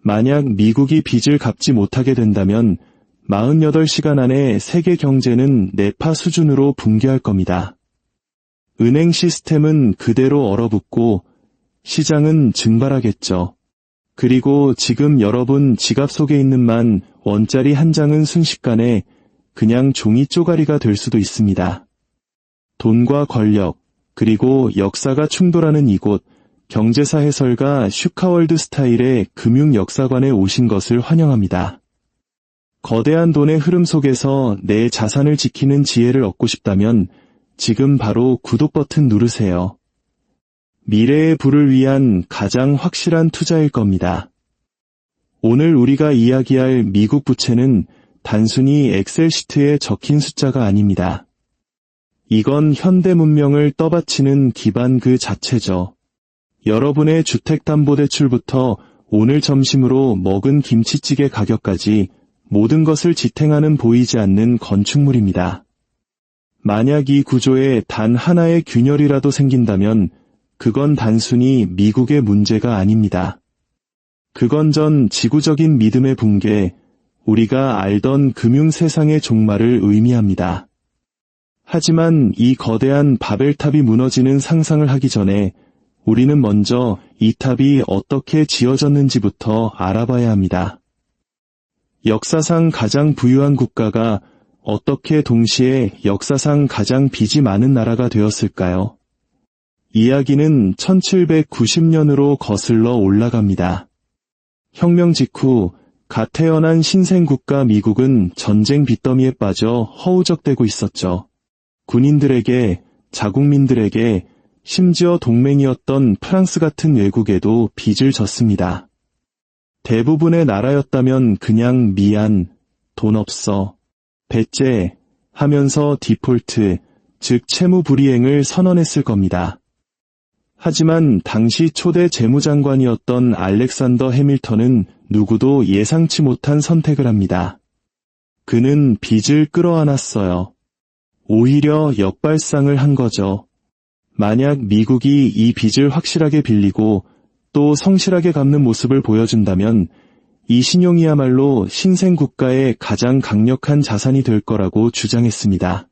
만약 미국이 빚을 갚지 못하게 된다면 48시간 안에 세계 경제는 내파 수준으로 붕괴할 겁니다. 은행 시스템은 그대로 얼어붙고 시장은 증발하겠죠. 그리고 지금 여러분 지갑 속에 있는 10,000원짜리 한 장은 순식간에 그냥 종이 쪼가리가 될 수도 있습니다. 돈과 권력, 그리고 역사가 충돌하는 이곳, 경제사 해설가 슈카월드 스타일의 금융 역사관에 오신 것을 환영합니다. 거대한 돈의 흐름 속에서 내 자산을 지키는 지혜를 얻고 싶다면 지금 바로 구독 버튼 누르세요. 미래의 부를 위한 가장 확실한 투자일 겁니다. 오늘 우리가 이야기할 미국 부채는 단순히 엑셀 시트에 적힌 숫자가 아닙니다. 이건 현대 문명을 떠받치는 기반 그 자체죠. 여러분의 주택담보대출부터 오늘 점심으로 먹은 김치찌개 가격까지 모든 것을 지탱하는 보이지 않는 건축물입니다. 만약 이 구조에 단 하나의 균열이라도 생긴다면 그건 단순히 미국의 문제가 아닙니다. 그건 전 지구적인 믿음의 붕괴, 우리가 알던 금융 세상의 종말을 의미합니다. 하지만 이 거대한 바벨탑이 무너지는 상상을 하기 전에 우리는 먼저 이 탑이 어떻게 지어졌는지부터 알아봐야 합니다. 역사상 가장 부유한 국가가 어떻게 동시에 역사상 가장 빚이 많은 나라가 되었을까요? 이야기는 1790년으로 거슬러 올라갑니다. 혁명 직후 갓 태어난 신생국가 미국은 전쟁 빚더미에 빠져 허우적대고 있었죠. 군인들에게, 자국민들에게, 심지어 동맹이었던 프랑스 같은 외국에도 빚을 졌습니다. 대부분의 나라였다면 그냥 미안, 돈 없어, 배째 하면서 디폴트, 즉 채무 불이행을 선언했을 겁니다. 하지만 당시 초대 재무장관이었던 알렉산더 해밀턴은 누구도 예상치 못한 선택을 합니다. 그는 빚을 끌어안았어요. 오히려 역발상을 한 거죠. 만약 미국이 이 빚을 확실하게 빌리고 또 성실하게 갚는 모습을 보여준다면 이 신용이야말로 신생국가의 가장 강력한 자산이 될 거라고 주장했습니다.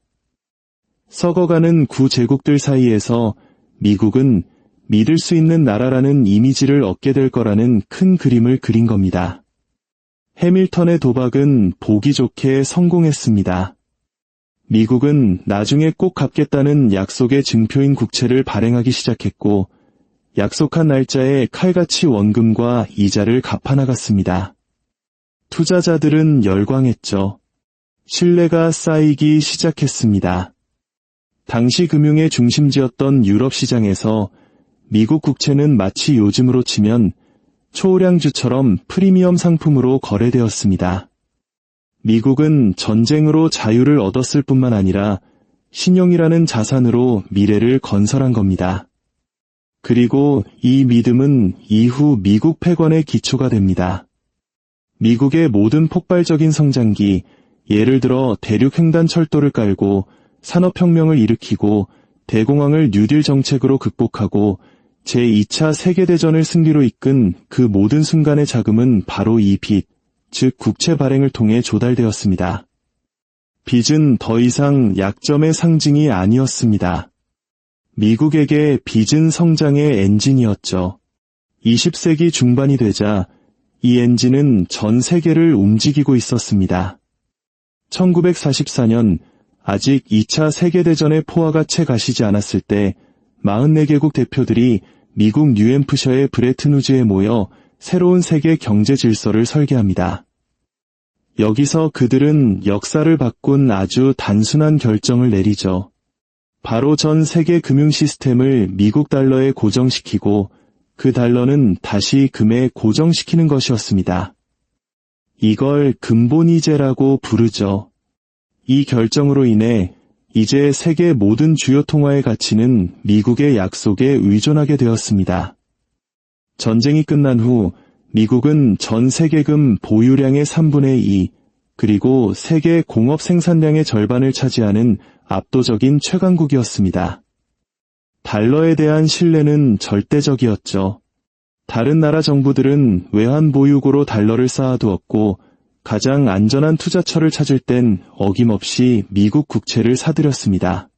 썩어가는 구제국들 사이에서 미국은 믿을 수 있는 나라라는 이미지를 얻게 될 거라는 큰 그림을 그린 겁니다. 해밀턴의 도박은 보기 좋게 성공했습니다. 미국은 나중에 꼭 갚겠다는 약속의 증표인 국채를 발행하기 시작했고 약속한 날짜에 칼같이 원금과 이자를 갚아나갔습니다. 투자자들은 열광했죠. 신뢰가 쌓이기 시작했습니다. 당시 금융의 중심지였던 유럽 시장에서 미국 국채는 마치 요즘으로 치면 초우량주처럼 프리미엄 상품으로 거래되었습니다. 미국은 전쟁으로 자유를 얻었을 뿐만 아니라 신용이라는 자산으로 미래를 건설한 겁니다. 그리고 이 믿음은 이후 미국 패권의 기초가 됩니다. 미국의 모든 폭발적인 성장기, 예를 들어 대륙횡단철도를 깔고 산업혁명을 일으키고 대공황을 뉴딜 정책으로 극복하고 제2차 세계대전을 승리로 이끈 그 모든 순간의 자금은 바로 이 빚, 즉 국채 발행을 통해 조달되었습니다. 빚은 더 이상 약점의 상징이 아니었습니다. 미국에게 빚은 성장의 엔진이었죠. 20세기 중반이 되자 이 엔진은 전 세계를 움직이고 있었습니다. 1944년 아직 2차 세계대전의 포화가 채 가시지 않았을 때 44개국 대표들이 미국 뉴햄프셔의 브레튼우즈에 모여 새로운 세계 경제 질서를 설계합니다. 여기서 그들은 역사를 바꾼 아주 단순한 결정을 내리죠. 바로 전 세계 금융 시스템을 미국 달러에 고정시키고 그 달러는 다시 금에 고정시키는 것이었습니다. 이걸 근본이제라고 부르죠. 이 결정으로 인해 이제 세계 모든 주요 통화의 가치는 미국의 약속에 의존하게 되었습니다. 전쟁이 끝난 후 미국은 전 세계금 보유량의 3분의 2, 그리고 세계 공업 생산량의 절반을 차지하는 압도적인 최강국이었습니다. 달러에 대한 신뢰는 절대적이었죠. 다른 나라 정부들은 외환 보유고로 달러를 쌓아두었고 가장 안전한 투자처를 찾을 땐 어김없이 미국 국채를 사들였습니다.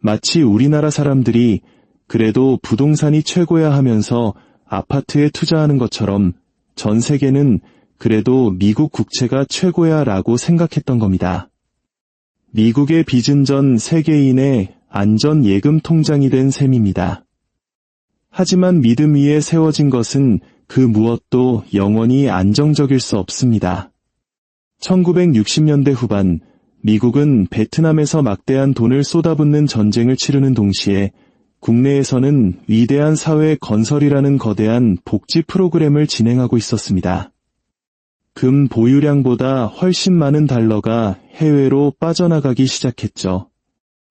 마치 우리나라 사람들이 그래도 부동산이 최고야 하면서 아파트에 투자하는 것처럼 전 세계는 그래도 미국 국채가 최고야 라고 생각했던 겁니다. 미국의 빚은 전 세계인의 안전 예금 통장이 된 셈입니다. 하지만 믿음 위에 세워진 것은 그 무엇도 영원히 안정적일 수 없습니다. 1960년대 후반 미국은 베트남에서 막대한 돈을 쏟아붓는 전쟁을 치르는 동시에 국내에서는 위대한 사회 건설이라는 거대한 복지 프로그램을 진행하고 있었습니다. 금 보유량보다 훨씬 많은 달러가 해외로 빠져나가기 시작했죠.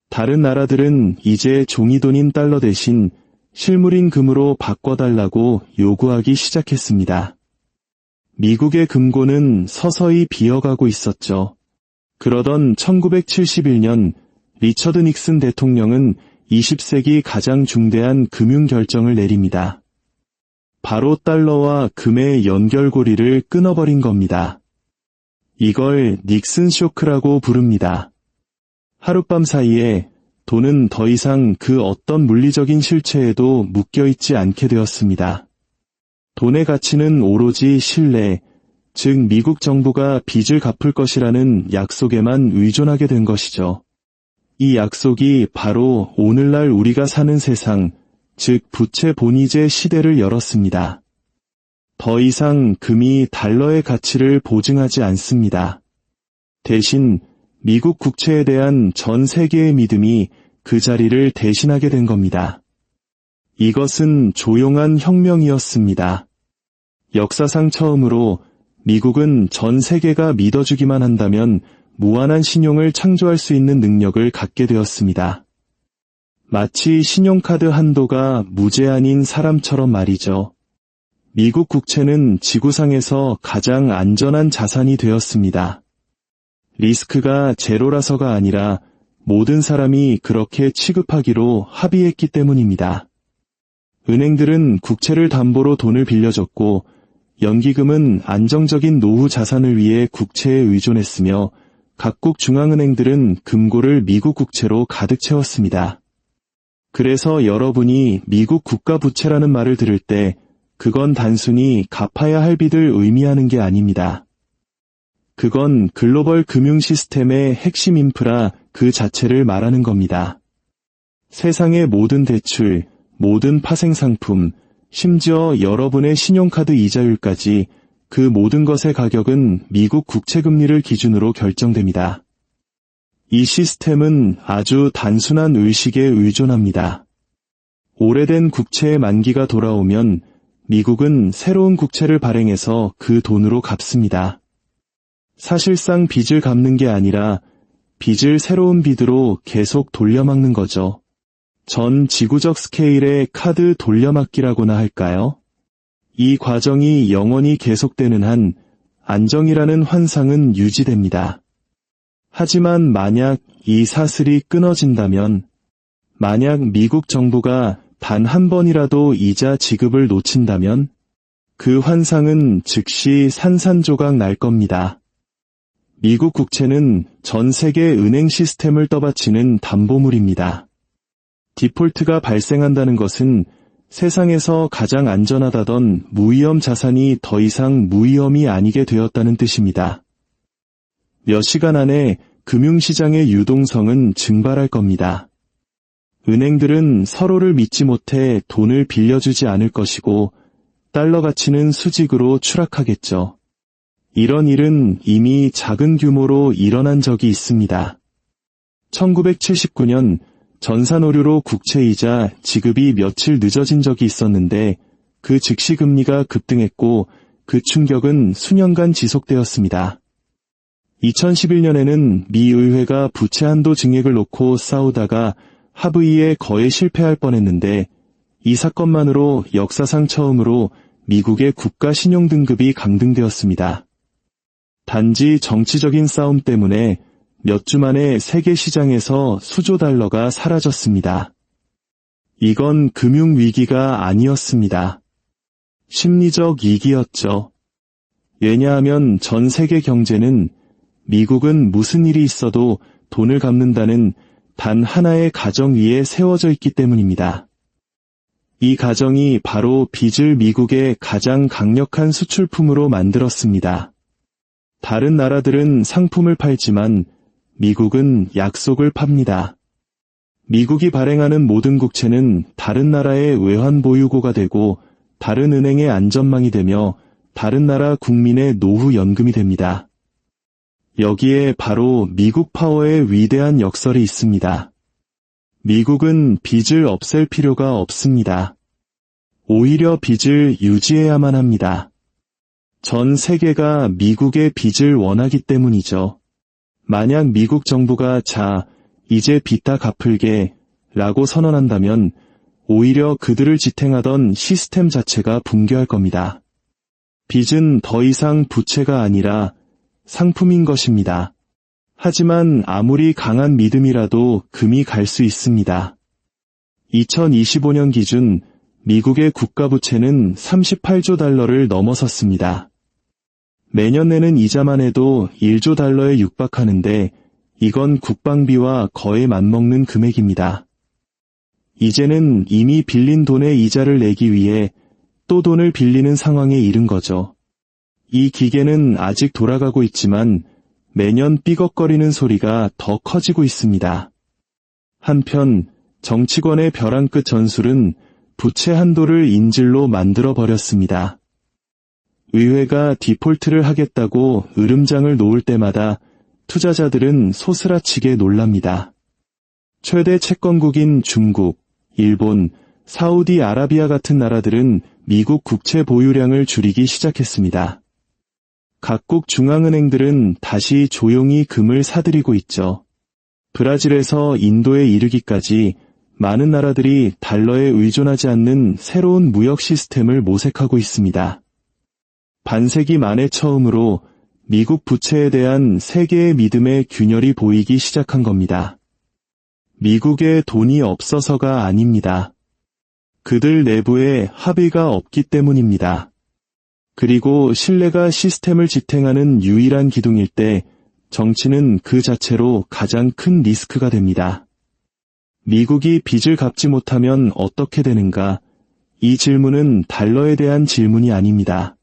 다른 나라들은 이제 종이돈인 달러 대신 실물인 금으로 바꿔달라고 요구하기 시작했습니다. 미국의 금고는 서서히 비어가고 있었죠. 그러던 1971년 리처드 닉슨 대통령은 20세기 가장 중대한 금융 결정을 내립니다. 바로 달러와 금의 연결고리를 끊어버린 겁니다. 이걸 닉슨 쇼크라고 부릅니다. 하룻밤 사이에 돈은 더 이상 그 어떤 물리적인 실체에도 묶여있지 않게 되었습니다. 돈의 가치는 오로지 신뢰, 즉 미국 정부가 빚을 갚을 것이라는 약속에만 의존하게 된 것이죠. 이 약속이 바로 오늘날 우리가 사는 세상, 즉 부채 본위제 시대를 열었습니다. 더 이상 금이 달러의 가치를 보증하지 않습니다. 대신 미국 국채에 대한 전 세계의 믿음이 그 자리를 대신하게 된 겁니다. 이것은 조용한 혁명이었습니다. 역사상 처음으로 미국은 전 세계가 믿어주기만 한다면 무한한 신용을 창조할 수 있는 능력을 갖게 되었습니다. 마치 신용카드 한도가 무제한인 사람처럼 말이죠. 미국 국채는 지구상에서 가장 안전한 자산이 되었습니다. 리스크가 제로라서가 아니라 모든 사람이 그렇게 취급하기로 합의했기 때문입니다. 은행들은 국채를 담보로 돈을 빌려줬고 연기금은 안정적인 노후 자산을 위해 국채에 의존했으며 각국 중앙은행들은 금고를 미국 국채로 가득 채웠습니다. 그래서 여러분이 미국 국가부채라는 말을 들을 때 그건 단순히 갚아야 할 빚을 의미하는 게 아닙니다. 그건 글로벌 금융 시스템의 핵심 인프라 그 자체를 말하는 겁니다. 세상의 모든 대출, 모든 파생상품, 심지어 여러분의 신용카드 이자율까지 그 모든 것의 가격은 미국 국채금리를 기준으로 결정됩니다. 이 시스템은 아주 단순한 의식에 의존합니다. 오래된 국채의 만기가 돌아오면 미국은 새로운 국채를 발행해서 그 돈으로 갚습니다. 사실상 빚을 갚는 게 아니라 빚을 새로운 빚으로 계속 돌려막는 거죠. 전 지구적 스케일의 카드 돌려막기라고나 할까요? 이 과정이 영원히 계속되는 한 안정이라는 환상은 유지됩니다. 하지만 만약 이 사슬이 끊어진다면, 만약 미국 정부가 단 한 번이라도 이자 지급을 놓친다면 그 환상은 즉시 산산조각 날 겁니다. 미국 국채는 전 세계 은행 시스템을 떠받치는 담보물입니다. 디폴트가 발생한다는 것은 세상에서 가장 안전하다던 무위험 자산이 더 이상 무위험이 아니게 되었다는 뜻입니다. 몇 시간 안에 금융시장의 유동성은 증발할 겁니다. 은행들은 서로를 믿지 못해 돈을 빌려주지 않을 것이고 달러 가치는 수직으로 추락하겠죠. 이런 일은 이미 작은 규모로 일어난 적이 있습니다. 1979년 전산오류로 국채이자 지급이 며칠 늦어진 적이 있었는데 그 즉시 금리가 급등했고 그 충격은 수년간 지속되었습니다. 2011년에는 미 의회가 부채 한도 증액을 놓고 싸우다가 합의에 거의 실패할 뻔했는데 이 사건만으로 역사상 처음으로 미국의 국가 신용 등급이 강등되었습니다. 단지 정치적인 싸움 때문에 몇 주 만에 세계 시장에서 수조 달러가 사라졌습니다. 이건 금융위기가 아니었습니다. 심리적 이기였죠. 왜냐하면 전 세계 경제는 미국은 무슨 일이 있어도 돈을 갚는다는 단 하나의 가정 위에 세워져 있기 때문입니다. 이 가정이 바로 빚을 미국의 가장 강력한 수출품으로 만들었습니다. 다른 나라들은 상품을 팔지만 미국은 약속을 팝니다. 미국이 발행하는 모든 국채는 다른 나라의 외환 보유고가 되고 다른 은행의 안전망이 되며 다른 나라 국민의 노후 연금이 됩니다. 여기에 바로 미국 파워의 위대한 역설이 있습니다. 미국은 빚을 없앨 필요가 없습니다. 오히려 빚을 유지해야만 합니다. 전 세계가 미국의 빚을 원하기 때문이죠. 만약 미국 정부가 이제 빚 다 갚을게 라고 선언한다면 오히려 그들을 지탱하던 시스템 자체가 붕괴할 겁니다. 빚은 더 이상 부채가 아니라 상품인 것입니다. 하지만 아무리 강한 믿음이라도 금이 갈 수 있습니다. 2025년 기준 미국의 국가부채는 38조 달러를 넘어섰습니다. 매년 내는 이자만 해도 1조 달러에 육박하는데 이건 국방비와 거의 맞먹는 금액입니다. 이제는 이미 빌린 돈의 이자를 내기 위해 또 돈을 빌리는 상황에 이른 거죠. 이 기계는 아직 돌아가고 있지만 매년 삐걱거리는 소리가 더 커지고 있습니다. 한편 정치권의 벼랑 끝 전술은 부채 한도를 인질로 만들어버렸습니다. 의회가 디폴트를 하겠다고 으름장을 놓을 때마다 투자자들은 소스라치게 놀랍니다. 최대 채권국인 중국, 일본, 사우디아라비아 같은 나라들은 미국 국채 보유량을 줄이기 시작했습니다. 각국 중앙은행들은 다시 조용히 금을 사들이고 있죠. 브라질에서 인도에 이르기까지 많은 나라들이 달러에 의존하지 않는 새로운 무역 시스템을 모색하고 있습니다. 반세기 만에 처음으로 미국 부채에 대한 세계의 믿음의 균열이 보이기 시작한 겁니다. 미국에 돈이 없어서가 아닙니다. 그들 내부에 합의가 없기 때문입니다. 그리고 신뢰가 시스템을 지탱하는 유일한 기둥일 때 정치는 그 자체로 가장 큰 리스크가 됩니다. 미국이 빚을 갚지 못하면 어떻게 되는가? 이 질문은 달러에 대한 질문이 아닙니다.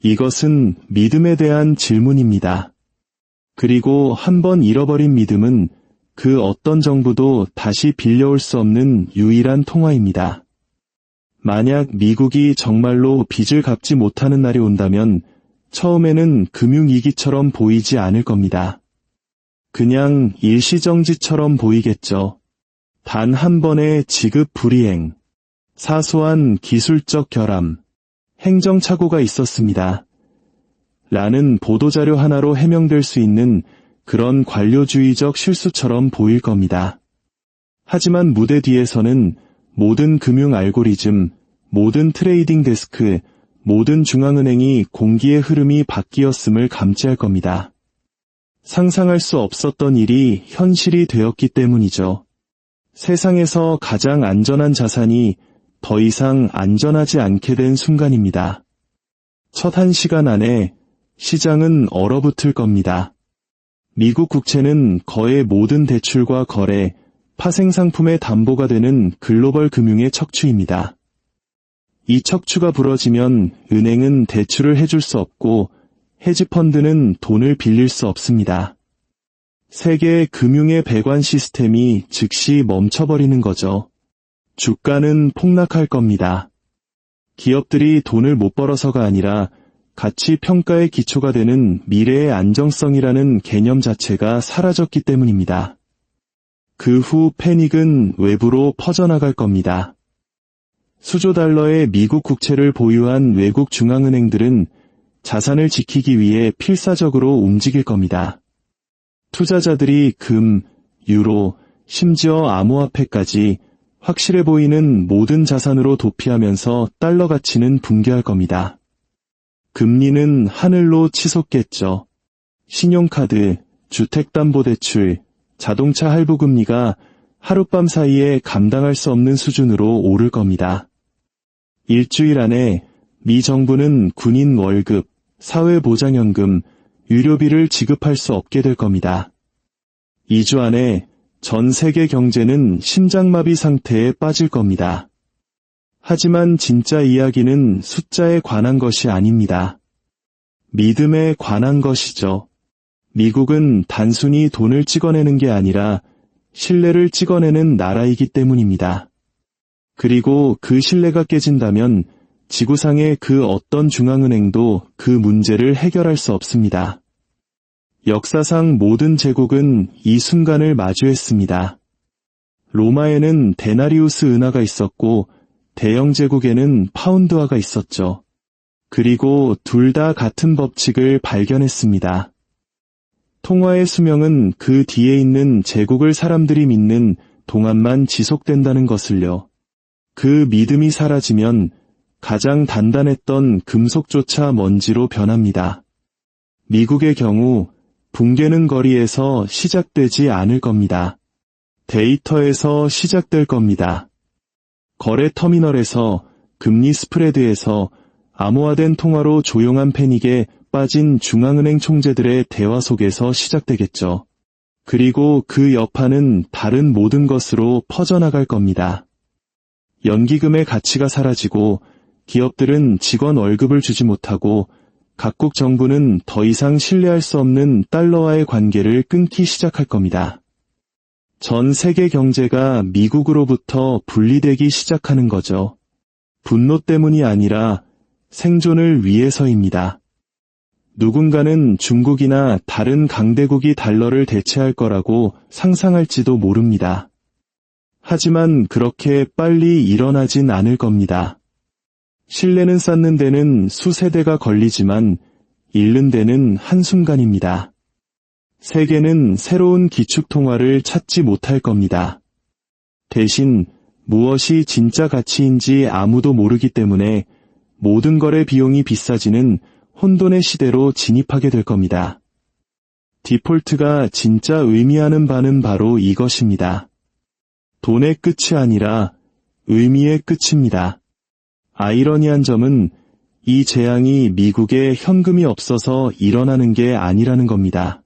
이것은 믿음에 대한 질문입니다. 그리고 한번 잃어버린 믿음은 그 어떤 정부도 다시 빌려올 수 없는 유일한 통화입니다. 만약 미국이 정말로 빚을 갚지 못하는 날이 온다면 처음에는 금융위기처럼 보이지 않을 겁니다. 그냥 일시정지처럼 보이겠죠. 단 한 번의 지급 불이행, 사소한 기술적 결함, 행정착오가 있었습니다. 라는 보도자료 하나로 해명될 수 있는 그런 관료주의적 실수처럼 보일 겁니다. 하지만 무대 뒤에서는 모든 금융 알고리즘, 모든 트레이딩 데스크, 모든 중앙은행이 공기의 흐름이 바뀌었음을 감지할 겁니다. 상상할 수 없었던 일이 현실이 되었기 때문이죠. 세상에서 가장 안전한 자산이 더 이상 안전하지 않게 된 순간입니다. 첫 1시간 안에 시장은 얼어붙을 겁니다. 미국 국채는 거의 모든 대출과 거래, 파생상품의 담보가 되는 글로벌 금융의 척추입니다. 이 척추가 부러지면 은행은 대출을 해줄 수 없고 헤지펀드는 돈을 빌릴 수 없습니다. 세계 금융의 배관 시스템이 즉시 멈춰버리는 거죠. 주가는 폭락할 겁니다. 기업들이 돈을 못 벌어서가 아니라 가치 평가의 기초가 되는 미래의 안정성이라는 개념 자체가 사라졌기 때문입니다. 그 후 패닉은 외부로 퍼져나갈 겁니다. 수조 달러의 미국 국채를 보유한 외국 중앙은행들은 자산을 지키기 위해 필사적으로 움직일 겁니다. 투자자들이 금, 유로, 심지어 암호화폐까지 확실해 보이는 모든 자산으로 도피하면서 달러 가치는 붕괴할 겁니다. 금리는 하늘로 치솟겠죠. 신용카드, 주택담보대출, 자동차 할부금리가 하룻밤 사이에 감당할 수 없는 수준으로 오를 겁니다. 일주일 안에 미 정부는 군인 월급, 사회보장연금, 의료비를 지급할 수 없게 될 겁니다. 2주 안에 전 세계 경제는 심장마비 상태에 빠질 겁니다. 하지만 진짜 이야기는 숫자에 관한 것이 아닙니다. 믿음에 관한 것이죠. 미국은 단순히 돈을 찍어내는 게 아니라 신뢰를 찍어내는 나라이기 때문입니다. 그리고 그 신뢰가 깨진다면 지구상의 그 어떤 중앙은행도 그 문제를 해결할 수 없습니다. 역사상 모든 제국은 이 순간을 마주했습니다. 로마에는 데나리우스 은화가 있었고 대영 제국에는 파운드화가 있었죠. 그리고 둘 다 같은 법칙을 발견했습니다. 통화의 수명은 그 뒤에 있는 제국을 사람들이 믿는 동안만 지속된다는 것을요. 그 믿음이 사라지면 가장 단단했던 금속조차 먼지로 변합니다. 미국의 경우 붕괴는 거리에서 시작되지 않을 겁니다. 데이터에서 시작될 겁니다. 거래 터미널에서, 금리 스프레드에서, 암호화된 통화로 조용한 패닉에 빠진 중앙은행 총재들의 대화 속에서 시작되겠죠. 그리고 그 여파는 다른 모든 것으로 퍼져나갈 겁니다. 연기금의 가치가 사라지고 기업들은 직원 월급을 주지 못하고 각국 정부는 더 이상 신뢰할 수 없는 달러와의 관계를 끊기 시작할 겁니다. 전 세계 경제가 미국으로부터 분리되기 시작하는 거죠. 분노 때문이 아니라 생존을 위해서입니다. 누군가는 중국이나 다른 강대국이 달러를 대체할 거라고 상상할지도 모릅니다. 하지만 그렇게 빨리 일어나진 않을 겁니다. 신뢰는 쌓는 데는 수세대가 걸리지만 잃는 데는 한순간입니다. 세계는 새로운 기축통화를 찾지 못할 겁니다. 대신 무엇이 진짜 가치인지 아무도 모르기 때문에 모든 거래 비용이 비싸지는 혼돈의 시대로 진입하게 될 겁니다. 디폴트가 진짜 의미하는 바는 바로 이것입니다. 돈의 끝이 아니라 의미의 끝입니다. 아이러니한 점은 이 재앙이 미국에 현금이 없어서 일어나는 게 아니라는 겁니다.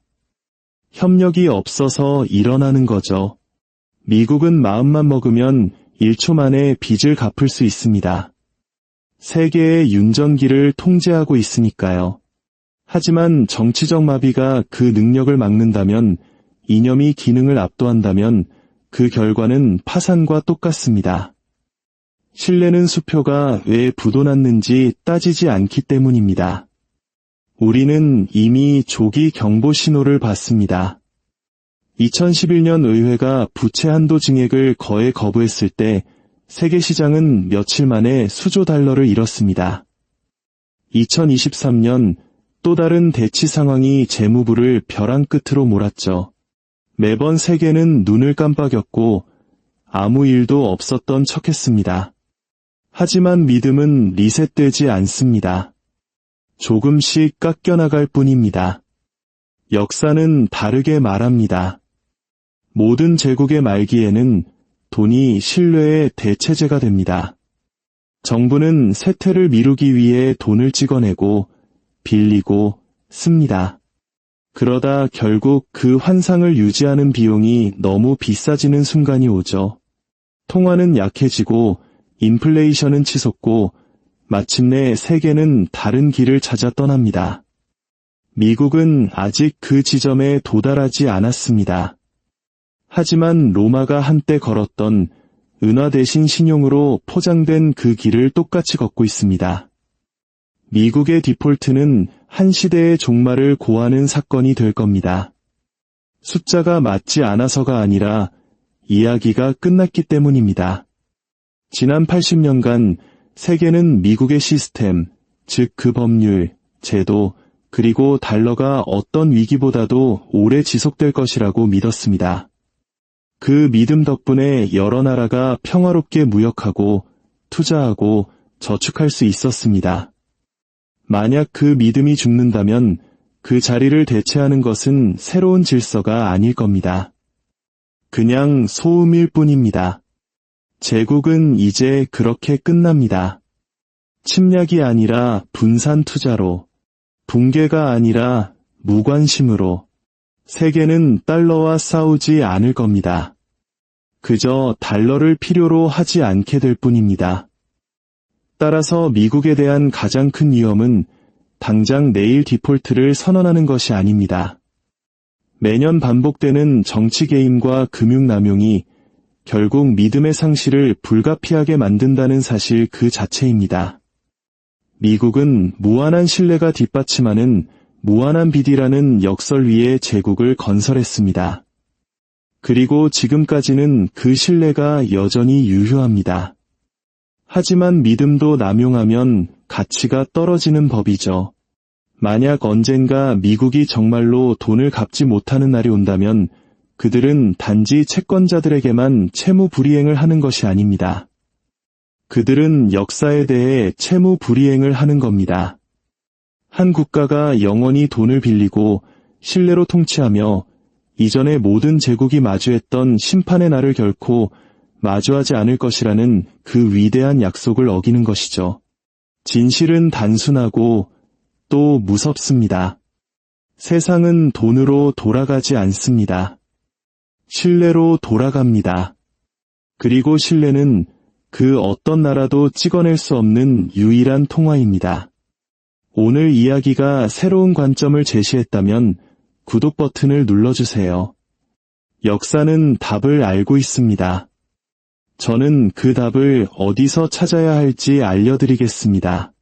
협력이 없어서 일어나는 거죠. 미국은 마음만 먹으면 1초 만에 빚을 갚을 수 있습니다. 세계의 윤전기를 통제하고 있으니까요. 하지만 정치적 마비가 그 능력을 막는다면, 이념이 기능을 압도한다면 그 결과는 파산과 똑같습니다. 신뢰는 수표가 왜 부도났는지 따지지 않기 때문입니다. 우리는 이미 조기 경보 신호를 받습니다. 2011년 의회가 부채 한도 증액을 거에 거부했을 때 세계 시장은 며칠 만에 수조 달러를 잃었습니다. 2023년 또 다른 대치 상황이 재무부를 벼랑 끝으로 몰았죠. 매번 세계는 눈을 깜빡였고 아무 일도 없었던 척했습니다. 하지만 믿음은 리셋되지 않습니다. 조금씩 깎여나갈 뿐입니다. 역사는 다르게 말합니다. 모든 제국의 말기에는 돈이 신뢰의 대체제가 됩니다. 정부는 세태를 미루기 위해 돈을 찍어내고 빌리고 씁니다. 그러다 결국 그 환상을 유지하는 비용이 너무 비싸지는 순간이 오죠. 통화는 약해지고 인플레이션은 치솟고 마침내 세계는 다른 길을 찾아 떠납니다. 미국은 아직 그 지점에 도달하지 않았습니다. 하지만 로마가 한때 걸었던 은화 대신 신용으로 포장된 그 길을 똑같이 걷고 있습니다. 미국의 디폴트는 한 시대의 종말을 고하는 사건이 될 겁니다. 숫자가 맞지 않아서가 아니라 이야기가 끝났기 때문입니다. 지난 80년간 세계는 미국의 시스템, 즉 그 법률, 제도, 그리고 달러가 어떤 위기보다도 오래 지속될 것이라고 믿었습니다. 그 믿음 덕분에 여러 나라가 평화롭게 무역하고 투자하고 저축할 수 있었습니다. 만약 그 믿음이 죽는다면 그 자리를 대체하는 것은 새로운 질서가 아닐 겁니다. 그냥 소음일 뿐입니다. 제국은 이제 그렇게 끝납니다. 침략이 아니라 분산 투자로, 붕괴가 아니라 무관심으로, 세계는 달러와 싸우지 않을 겁니다. 그저 달러를 필요로 하지 않게 될 뿐입니다. 따라서 미국에 대한 가장 큰 위험은 당장 내일 디폴트를 선언하는 것이 아닙니다. 매년 반복되는 정치 개입과 금융 남용이 결국 믿음의 상실을 불가피하게 만든다는 사실 그 자체입니다. 미국은 무한한 신뢰가 뒷받침하는 무한한 빚이라는 역설 위에 제국을 건설했습니다. 그리고 지금까지는 그 신뢰가 여전히 유효합니다. 하지만 믿음도 남용하면 가치가 떨어지는 법이죠. 만약 언젠가 미국이 정말로 돈을 갚지 못하는 날이 온다면 그들은 단지 채권자들에게만 채무 불이행을 하는 것이 아닙니다. 그들은 역사에 대해 채무 불이행을 하는 겁니다. 한 국가가 영원히 돈을 빌리고 신뢰로 통치하며 이전의 모든 제국이 마주했던 심판의 날을 결코 마주하지 않을 것이라는 그 위대한 약속을 어기는 것이죠. 진실은 단순하고 또 무섭습니다. 세상은 돈으로 돌아가지 않습니다. 신뢰로 돌아갑니다. 그리고 신뢰는 그 어떤 나라도 찍어낼 수 없는 유일한 통화입니다. 오늘 이야기가 새로운 관점을 제시했다면 구독 버튼을 눌러주세요. 역사는 답을 알고 있습니다. 저는 그 답을 어디서 찾아야 할지 알려드리겠습니다.